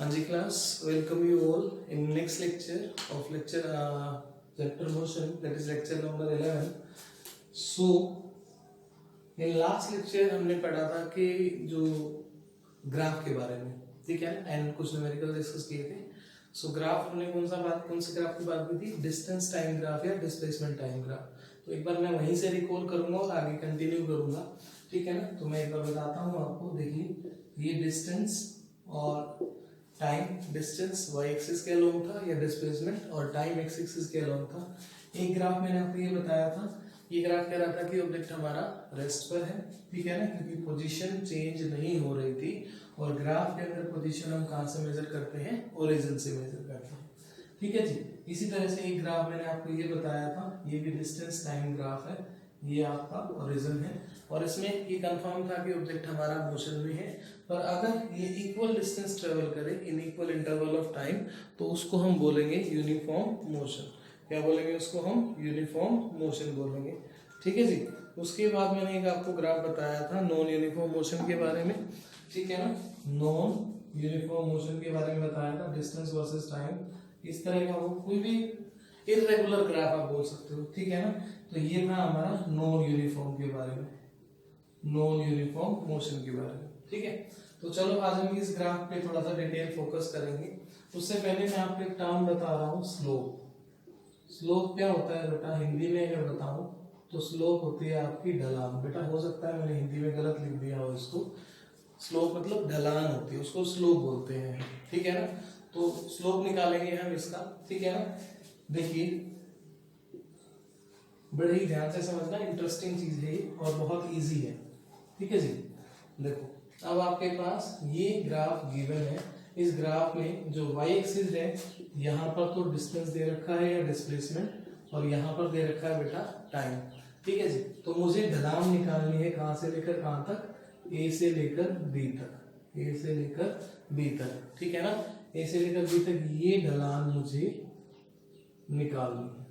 हाँ जी class, welcome you all in next lecture of lecture chapter motion, that is lecture number 11. So in last lecture हमने पढ़ा था कि जो graph के बारे में, ठीक है, एंड कुछ न्यूमेरिकल डिस्कस किए थे. सो ग्राफ हमने कौन से ग्राफ की बात की थी? डिस्टेंस टाइम ग्राफ या डिस्प्लेसमेंट टाइम ग्राफ. तो एक बार मैं वहीं से रिकॉल करूंगा और आगे कंटिन्यू करूंगा, ठीक है ना. तो मैं एक बार बताता हूँ आपको. देखिए, ये डिस्टेंस और टाइम, डिस्टेंस वाई एक्सिस के अलोंग था या डिस्प्लेसमेंट, और टाइम एक्स एक्सिस के अलोंग था. एक ग्राफ मैंने आपको ये बताया था. ये ग्राफ कह रहा था कि ऑब्जेक्ट हमारा रेस्ट पर है, ठीक है ना, क्योंकि पोजीशन चेंज नहीं हो रही थी. और ग्राफ के अंदर पोजीशन हम कहाँ से मेजर करते हैं? ओरिजिन से मेजर करते हैं, ठीक है जी. इसी तरह से एक ग्राफ मैंने आपको ये बताया था, ये भी डिस्टेंस टाइम ग्राफ है, ये आपका ओरिजिन है. और इसमें ये कंफर्म था कि ऑब्जेक्ट हमारा मोशन में है. पर अगर ये इक्वल डिस्टेंस ट्रेवल करे in equal interval of time, तो उसको हम बोलेंगे यूनिफॉर्म मोशन. क्या बोलेंगे उसको? हम यूनिफॉर्म मोशन बोलेंगे, ठीक है जी. उसके बाद मैंने एक आपको ग्राफ बताया था नॉन यूनिफॉर्म मोशन के बारे में, ठीक है ना. नॉन यूनिफॉर्म मोशन के बारे में बताया था, डिस्टेंस वर्सेस टाइम. इस तरह का वो कोई भी इरेगुलर ग्राफ आप बोल सकते हो, ठीक है ना. तो ये था हमारा नॉन यूनिफॉर्म के बारे में, नॉन यूनिफॉर्म मोशन के बारे में, ठीक है. तो चलो आज हम इस ग्राफ पे थोड़ा सा डिटेल फोकस करेंगे. उससे पहले मैं आपको एक टर्म बता रहा हूँ, स्लोप. स्लोप क्या होता है बेटा? हिंदी में अगर बताऊं तो स्लोप होती है आपकी ढलान. बेटा हो सकता है मैंने हिंदी में गलत लिख दिया हो इसको. स्लोप मतलब ढलान होती है, उसको स्लोप बोलते हैं, ठीक है ना. तो स्लोप निकालेंगे हम इसका, ठीक है ना. देखिए, बड़े ही ध्यान से समझना, इंटरेस्टिंग चीज है ये और बहुत इजी है, ठीक है जी. देखो, अब आपके पास ये ग्राफ गिवन है. इस ग्राफ में जो y एक्सिस है, यहाँ पर तो डिस्टेंस दे रखा है या डिस्प्लेसमेंट, और यहाँ पर दे रखा है बेटा टाइम, ठीक है जी. तो मुझे ढलान निकालनी है कहाँ से लेकर कहाँ तक? A से लेकर B तक, A से लेकर B तक, ठीक है ना. A से लेकर B तक ये ढलान मुझे निकालनी है,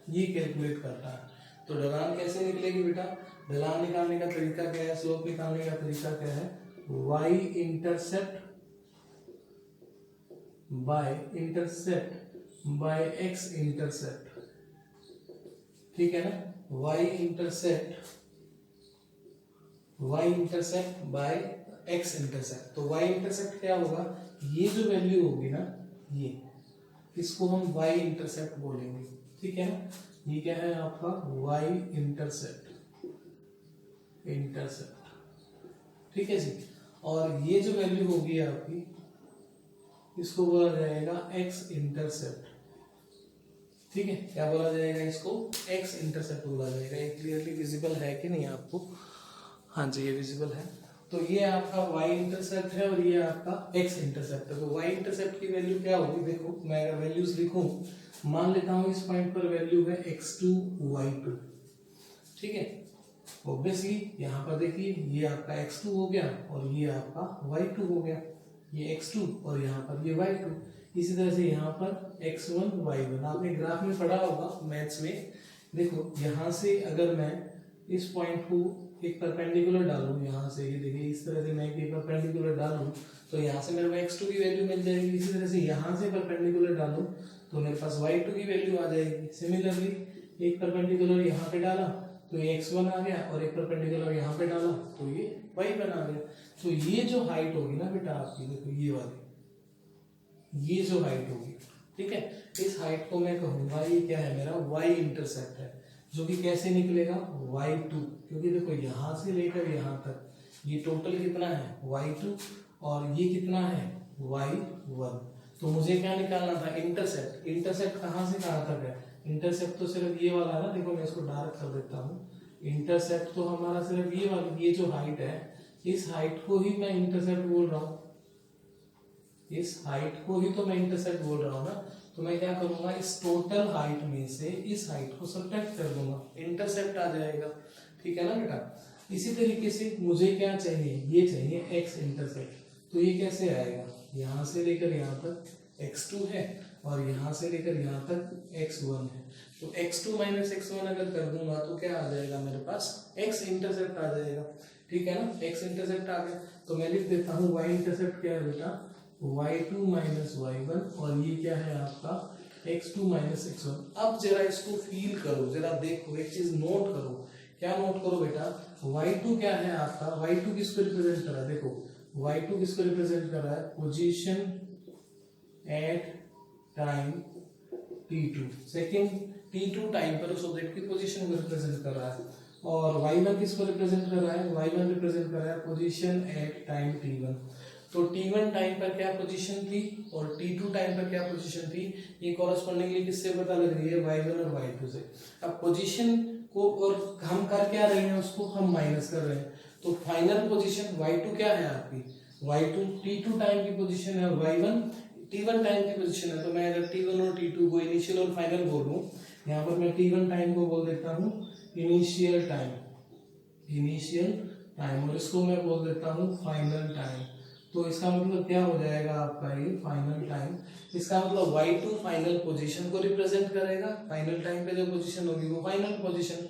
ये कैलकुलेट करता है. तो ढलान कैसे निकलेगी बेटा? ढलान निकालने का तरीका क्या है? स्लोप निकालने का तरीका क्या है? y intercept by x intercept, ठीक है ना. y intercept by x intercept. तो y इंटरसेप्ट क्या होगा? ये जो वैल्यू होगी ना, ये, इसको हम y इंटरसेप्ट बोलेंगे, ठीक है ना. ये क्या है आपका? y इंटरसेप्ट, ठीक है जी. और ये जो वैल्यू होगी आपकी, इसको बोला जाएगा x इंटरसेप्ट, ठीक है. क्या बोला जाएगा इसको? x इंटरसेप्ट बोला जाएगा. ये क्लियरली विजिबल है कि नहीं आपको? हाँ जी, ये विजिबल है. तो ये आपका y इंटरसेप्ट है और ये आपका x इंटरसेप्ट है. तो y इंटरसेप्ट की वैल्यू क्या होगी? देखो, मैं अगर वैल्यूज लिखूं, मान लेता हूं इस पॉइंट पर वैल्यू है x2 y2, ठीक है. ऑब्वियसली यहाँ पर देखिए, ये आपका x2 हो गया और ये आपका y2 हो गया. ये x2 और यहाँ पर ये y2. इसी तरह से यहाँ पर x1 y1. आपने ग्राफ में पढ़ा होगा मैथ्स में. देखो, यहाँ से अगर मैं इस पॉइंट को एक परपेंडिकुलर डालूं, यहाँ से ये देखिए, इस तरह से मैं एक परपेंडिकुलर डालूं तो यहाँ से मेरे को x2 की वैल्यू मिल जाएगी. इसी तरह से यहाँ से परपेंडिकुलर डालूं तो मेरे पास y2 की वैल्यू आ जाएगी. सिमिलरली एक परपेंडिकुलर यहाँ पे डाला तो ये x1 आ गया, और एक परपेंडिकुलर यहाँ पे डाला तो ये y1 आ गया. तो ये जो हाइट होगी ना बेटा आपकी, देखो ये वाली, ये जो हाइट होगी, ठीक है, इस हाइट को मैं कहूंगा ये क्या है? मेरा y इंटरसेप्ट है. जो कि कैसे निकलेगा? y2. क्योंकि देखो, यहाँ से लेकर यहाँ तक ये टोटल कितना है? y2, और ये कितना है? y1. तो मुझे क्या निकालना था? इंटरसेप्ट. इंटरसेप्ट कहाँ से कहाँ तक है? इंटरसेप्ट तो सिर्फ ये वाला है ना. देखो, मैं इसको डार्क कर देता हूँ. इंटरसेप्ट तो हमारा सिर्फ ये वाली, ये जो हाइट है, इस हाइट को ही मैं इंटरसेप्ट बोल रहा हूँ. इस हाइट को ही तो मैं इंटरसेप्ट बोल रहा हूँ ना. तो मैं क्या करूंगा? इस टोटल हाइट में से इस हाइट को सब्ट्रैक्ट कर दूंगा, इंटरसेप्ट आ जाएगा, ठीक है ना बेटा. इसी तरीके से मुझे क्या चाहिए? ये चाहिए x इंटरसेप्ट. तो ये कैसे आएगा? यहाँ से लेकर यहाँ तक x2 है और यहाँ से लेकर यहाँ तक x1 है. तो x2 माइनस x1 अगर कर दूंगा तो क्या आ जाएगा मेरे पास? x इंटरसेप्ट आ जाएगा, ठीक है ना. x इंटरसेप्ट आ गया. तो मैं लिख देता हूँ y इंटरसेप्ट क्या है बेटा? y2 माइनस y1, और ये क्या है आपका x2 माइनस x1। अब जरा इसको फील करो, जरा देखो, एक चीज नोट करो। क्या नोट करो बेटा, y2 क्या है आपका, y2 किसको रिप्रेजेंट कर रहा है, देखो y2 किसको रिप्रेजेंट कर रहा है, position at time t2, second t2 time पर उस ऑब्जेक्ट की पोजीशन को रिप्रेजेंट कर रहा है। और y1 किसको रिप्रेजेंट कर रहा है, y1 रिप्रेजेंट कर रहा है पोजीशन एट टाइम t1। तो t1 टाइम पर क्या पोजीशन थी और t2 टाइम पर क्या पोजीशन थी, ये कॉरेस्पॉन्डिंगली किससे पता लग रही है, y1 और y2 से। अब पोजीशन को और हम कर क्या रहे हैं, उसको हम माइनस कर रहे हैं। तो फाइनल पोजीशन y2 क्या है आपकी, y2 t2 टाइम की पोजीशन है और y1 t1 टाइम की पोजीशन है। तो मैं अगर t1 और t2 को इनिशियल और फाइनल बोलूं, यहाँ पर मैं t1 टाइम को बोल देता हूँ इनिशियल टाइम, इनिशियल टाइम, और इसको मैं बोल देता हूँ फाइनल टाइम। तो इसका मतलब क्या हो जाएगा आपका ये फाइनल टाइम, इसका मतलब y2 फाइनल पोजीशन को रिप्रेजेंट करेगा, फाइनल टाइम पे जो पोजीशन होगी वो फाइनल पोजीशन,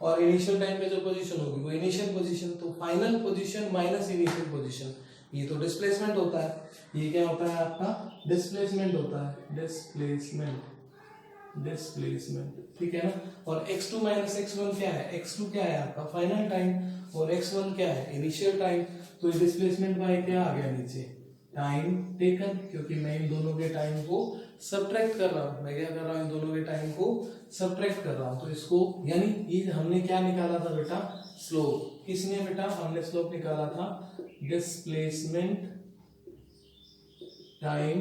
और इनिशियल टाइम पे जो पोजीशन होगी वो इनिशियल पोजीशन। तो final position minus initial position, ये तो डिस्प्लेसमेंट होता है। ये क्या होता है आपका, डिस्प्लेसमेंट होता है, डिस्प्लेसमेंट, डिस्प्लेसमेंट, ठीक है ना। और x2 माइनस x1 क्या है, x2 क्या है आपका फाइनल टाइम और x1 क्या है इनिशियल टाइम। तो ये डिस्प्लेसमेंट बाय क्या आ गया नीचे, टाइम टेकन, क्योंकि मैं इन दोनों के टाइम को सब्ट्रैक्ट कर रहा हूँ। मैं क्या कर रहा हूँ, इन दोनों के टाइम को सब्ट्रैक्ट कर रहा हूँ। तो इसको यानी ये हमने क्या निकाला था बेटा, स्लोप। किसने बेटा, हमने स्लोप निकाला था डिस्प्लेसमेंट टाइम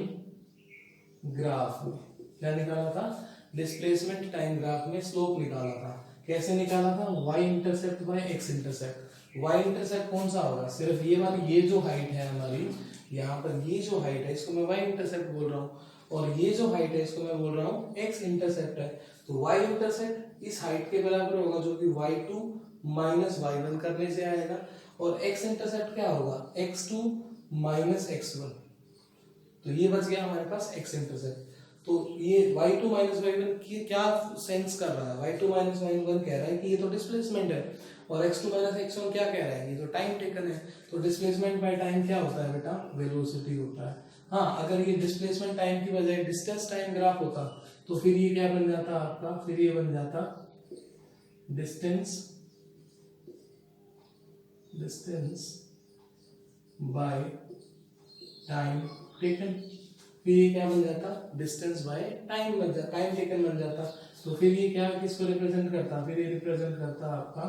ग्राफ में। क्या निकाला था, डिस्प्लेसमेंट टाइम ग्राफ में स्लोप निकाला था। कैसे निकाला था, y intercept by x intercept. y intercept कौन सा होगा, सिर्फ ये वाली, ये जो हाइट है हमारी, यहाँ पर ये जो हाइट है इसको मैं y इंटरसेप्ट बोल रहा हूँ, और ये जो हाइट है इसको मैं बोल रहा हूँ x इंटरसेप्ट है। तो y इंटरसेप्ट इस हाइट के बराबर होगा, जो कि y2 माइनस y1 करने से आएगा, और x इंटरसेप्ट क्या होगा, x2 माइनस x1। तो ये बच गया हमारे पास x इंटरसेप्ट। तो ये y2 माइनस y1 की क्या सेंस कर रहा है, y2 माइनस y1 कह रहा है कि ये तो डिस्प्लेसमेंट है, और x2 माइनस x1 क्या कह रहा है, ये तो टाइम टेकन है। तो डिस्प्लेसमेंट बाय टाइम क्या होता है बेटा, वेलोसिटी होता है। हाँ, अगर ये डिस्प्लेसमेंट टाइम की बजाय डिस्टेंस टाइम ग्राफ होता तो फिर ये क्या बन जाता आपका, फिर ये बन जाता distance, distance by time taken. फिर ये क्या बन जाता, डिस्टेंस बाय टाइम बन जाता, टाइम टेकन बन जाता। तो फिर ये क्या किसको रिप्रेजेंट करता, फिर ये रिप्रेजेंट करता आपका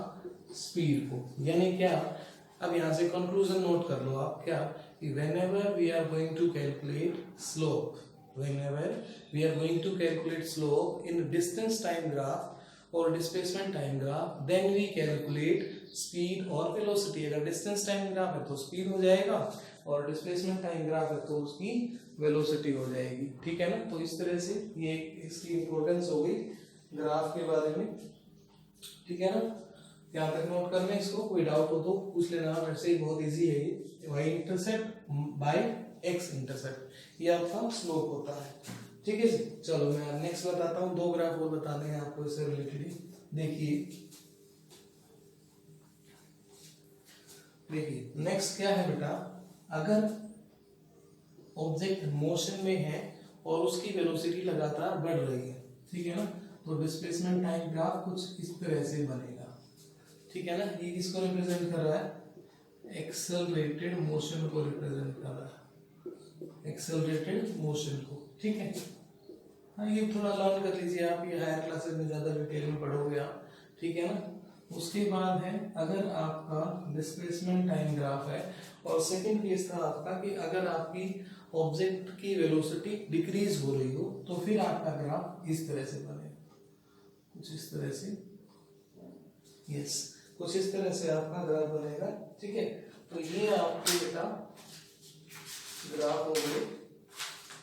स्पीड को। यानी क्या, अब यहाँ से कंक्लूजन नोट कर लो आप, क्या कि whenever we are going to calculate slope, whenever we are going to calculate slope in distance time graph or displacement time graph, then we calculate speed और velocity। अगर distance time graph है तो speed हो जाएगा, और displacement time graph है तो उसकी velocity हो जाएगी, ठीक है ना। तो इस तरह से ये इसकी इंपॉर्टेंस हो गई ग्राफ के बारे में, ठीक है ना। यहाँ तक नोट करना है इसको, कोई डाउट हो तो पूछ लेना, वैसे ही बहुत इजी है ये। y intercept by x intercept, ये आपका स्लोप होता है, ठीक है जी। चलो मैं नेक्स्ट बताता हूँ, दो ग्राफ और बताने हैं आपको इससे रिलेटेड। देखिए नेक्स्ट क्या है बेटा, अगर ऑब्जेक्ट मोशन में है और उसकी वेलोसिटी लगातार बढ़ रही है, ठीक है ना, तो डिस्प्लेसमेंट टाइम ग्राफ कुछ इस तरह से बनेगा, ठीक है ना। ये किसको रिप्रेजेंट कर रहा है, एक्सेलरेटेड मोशन को रिप्रेजेंट कर रहा है, एक्सेलरेटेड मोशन को, ठीक है। हाँ, ये थोड़ा लर्न कर लीजिए आप, ये हायर क्लासेस में ज्यादा डिटेल में पढ़ोगे आप, ठीक है ना। उसके बाद है, अगर आपका डिस्प्लेसमेंट टाइम ग्राफ है, और सेकंड केस था आपका कि अगर आपकी ऑब्जेक्ट की वेलोसिटी डिक्रीज हो रही हो, तो फिर आपका ग्राफ इस तरह से बनेगा, कुछ इस तरह से, यस, कुछ इस तरह से आपका ग्राफ बनेगा, ठीक है। तो ये आपके बेटा ग्राफ हो गए।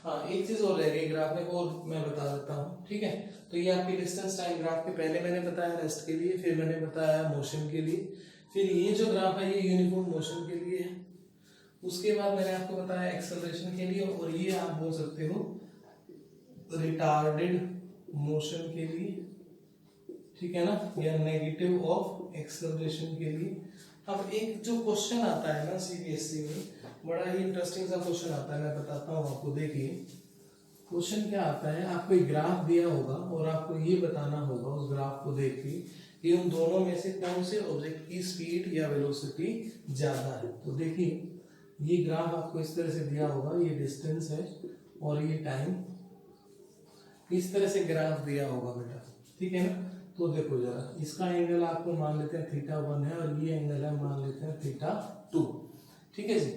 हाँ, एक चीज और रह गई ग्राफ में, और मैं बता देता हूँ, ठीक है। तो ये आपकी डिस्टेंस टाइम ग्राफ के पहले मैंने बताया रेस्ट के लिए, फिर मैंने बताया मोशन के लिए, फिर ये जो ग्राफ है ये यूनिफॉर्म मोशन के लिए है, उसके बाद मैंने आपको बताया एक्सेलरेशन के लिए, और ये आप बोल सकते हो रिटार्डेड मोशन के लिए, ठीक है ना, या नेगेटिव ऑफ एक्सेलरेशन के लिए। अब एक जो क्वेश्चन आता है ना सीबीएसई में, बड़ा ही इंटरेस्टिंग सा क्वेश्चन आता है, मैं बताता हूँ आपको। देखिए क्वेश्चन क्या आता है, आपको एक ग्राफ दिया होगा और आपको ये बताना होगा उस ग्राफ को देख के कि उन दोनों में से कौन से ऑब्जेक्ट की स्पीड या वेलोसिटी ज्यादा है। तो देखिए ये ग्राफ आपको इस तरह से दिया होगा, ये डिस्टेंस है और ये टाइम, इस तरह से ग्राफ दिया होगा बेटा, ठीक है ना। तो देखो जरा, इसका एंगल आपको मान लेते हैं θ1 है और ये एंगल है मान लेते हैं θ2, ठीक है जी,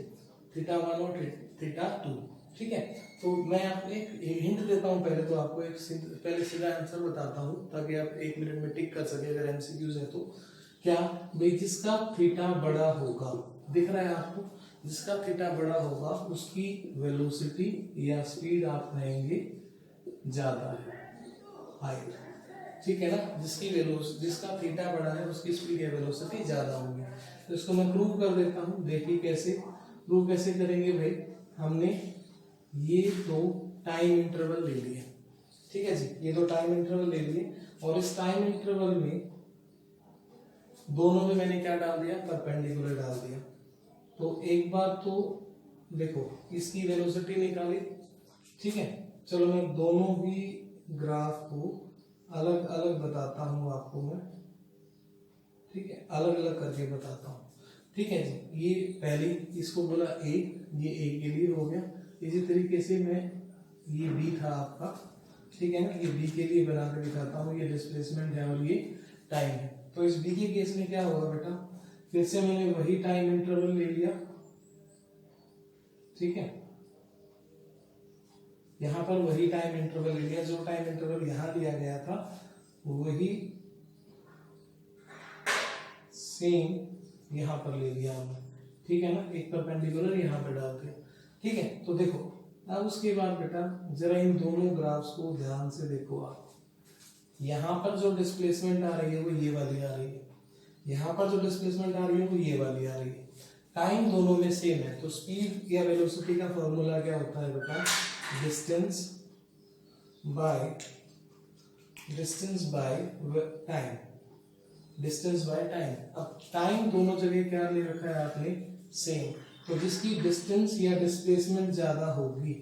θ1 और θ2, ठीक है। तो मैं आपको एक हिंट देता हूँ पहले, तो आपको एक पहले सीधा आंसर बताता हूँ ताकि आप 1 मिनट में टिक कर सके अगर एमसीक्यूज है तो। क्या भाई, जिसका थीटा बड़ा होगा, दिख रहा है आपको, जिसका थीटा बड़ा होगा उसकी वेलोसिटी या स्पीड आप कहेंगे ज्यादा है, हाइट, ठीक है ना। जिसका थीटा बड़ा है उसकी स्पीड या वेलोसिटी ज्यादा होगी। तो इसको मैं प्रूव कर देता हूँ। देखिए कैसे प्रूव कैसे करेंगे भाई, हमने ये दो टाइम इंटरवल ले लिए, ठीक है जी, ये दो टाइम इंटरवल ले लिए और इस टाइम इंटरवल में दोनों में मैंने क्या डाल दिया, परपेंडिकुलर डाल दिया। तो एक बार तो देखो इसकी वेलोसिटी निकाली, ठीक है। चलो मैं दोनों ही ग्राफ को अलग अलग बताता हूँ आपको मैं, ठीक है, अलग अलग करके बताता हूँ, ठीक है जी। ये पहली इसको बोला ए, ये ए के लिए हो गया। इसी तरीके से मैं, ये बी था आपका, ठीक है ना, ये बी के लिए बना कर दिखाता हूँ, ये डिस्प्लेसमेंट है और ये टाइम है। तो इस बी के केस में क्या होगा बेटा, फिर से मैंने वही टाइम इंटरवल ले लिया, ठीक है, यहां पर वही टाइम इंटरवल ले लिया, जो टाइम इंटरवल यहां लिया गया था वही सेम यहां पर ले लिया हमने, ठीक है ना, एक परपेंडिकुलर यहां पर डाल दिया, ठीक है। तो देखो अब उसके बाद बेटा जरा इन दोनों ग्राफ्स को ध्यान से देखो आप, यहां पर जो डिस्प्लेसमेंट आ रही है वो ये वाली आ रही है, यहां पर जो डिस्प्लेसमेंट आ रही है वो ये वाली आ रही है, टाइम दोनों में सेम है। तो स्पीड या वेलोसिटी का फॉर्मूला क्या होता है बेटा, distance by time, distance by time. अब टाइम दोनों जगह क्या ले रखा है आपने, सेम। तो जिसकी डिस्टेंस या डिस्प्लेसमेंट ज्यादा होगी,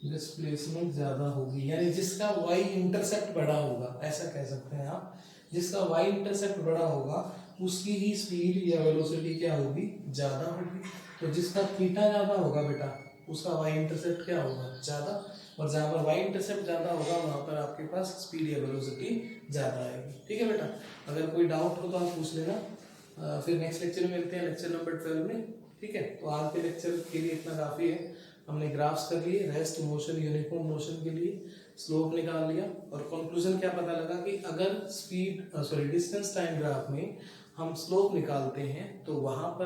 डिस्प्लेसमेंट ज्यादा होगी यानी जिसका y इंटरसेप्ट बड़ा होगा, ऐसा कह सकते हैं आप, जिसका y इंटरसेप्ट बड़ा होगा उसकी ही स्पीड या वेलोसिटी क्या होगी, ज्यादा होगी। तो जिसका थीटा ज्यादा होगा बेटा उसका y इंटरसेप्ट क्या होगा, ज्यादा, और जहां पर y इंटरसेप्ट ज्यादा होगा वहां पर आपके पास स्पीड या वेलोसिटी ज्यादा आएगी, ठीक है बेटा। अगर कोई डाउट हो तो आप पूछ लेना, फिर नेक्स्ट लेक्चर में मिलते हैं, लेक्चर नंबर 12 में, ठीक है। तो आज के लेक्चर के लिए इतना काफी है, हमने ग्राफ्स कर लिए, रेस्ट मोशन यूनिफॉर्म मोशन के लिए स्लोप निकाल लिया, और कंक्लूजन क्या पता लगा कि अगर डिस्टेंस टाइम ग्राफ में हम स्लोप निकालते हैं तो वहां पर